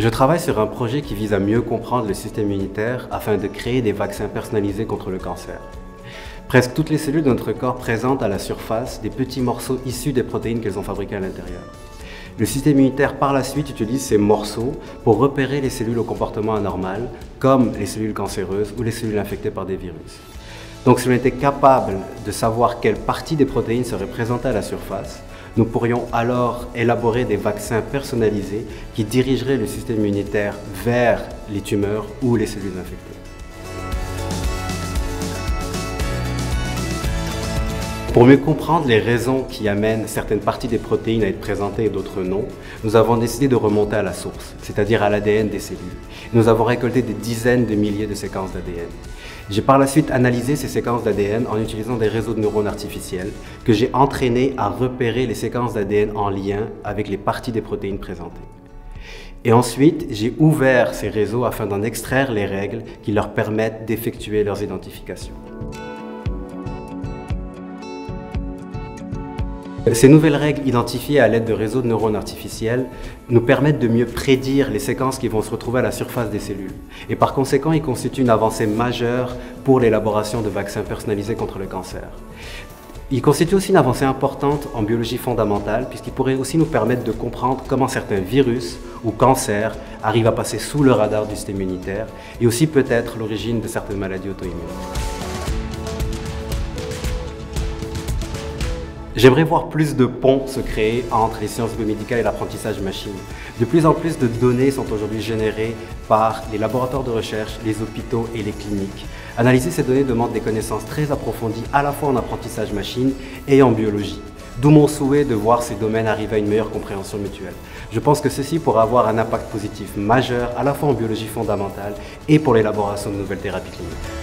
Je travaille sur un projet qui vise à mieux comprendre le système immunitaire afin de créer des vaccins personnalisés contre le cancer. Presque toutes les cellules de notre corps présentent à la surface des petits morceaux issus des protéines qu'elles ont fabriquées à l'intérieur. Le système immunitaire par la suite utilise ces morceaux pour repérer les cellules au comportement anormal, comme les cellules cancéreuses ou les cellules infectées par des virus. Donc si on était capable de savoir quelle partie des protéines serait présentée à la surface, nous pourrions alors élaborer des vaccins personnalisés qui dirigeraient le système immunitaire vers les tumeurs ou les cellules infectées. Pour mieux comprendre les raisons qui amènent certaines parties des protéines à être présentées et d'autres non, nous avons décidé de remonter à la source, c'est-à-dire à l'ADN des cellules. Nous avons récolté des dizaines de milliers de séquences d'ADN. J'ai par la suite analysé ces séquences d'ADN en utilisant des réseaux de neurones artificiels que j'ai entraînés à repérer les séquences d'ADN en lien avec les parties des protéines présentées. Et ensuite, j'ai ouvert ces réseaux afin d'en extraire les règles qui leur permettent d'effectuer leurs identifications. Ces nouvelles règles identifiées à l'aide de réseaux de neurones artificiels nous permettent de mieux prédire les séquences qui vont se retrouver à la surface des cellules. Et par conséquent, ils constituent une avancée majeure pour l'élaboration de vaccins personnalisés contre le cancer. Ils constituent aussi une avancée importante en biologie fondamentale puisqu'ils pourraient aussi nous permettre de comprendre comment certains virus ou cancers arrivent à passer sous le radar du système immunitaire et aussi peut-être l'origine de certaines maladies auto-immunes. J'aimerais voir plus de ponts se créer entre les sciences biomédicales et l'apprentissage machine. De plus en plus de données sont aujourd'hui générées par les laboratoires de recherche, les hôpitaux et les cliniques. Analyser ces données demande des connaissances très approfondies à la fois en apprentissage machine et en biologie. D'où mon souhait de voir ces domaines arriver à une meilleure compréhension mutuelle. Je pense que ceci pourra avoir un impact positif majeur à la fois en biologie fondamentale et pour l'élaboration de nouvelles thérapies cliniques.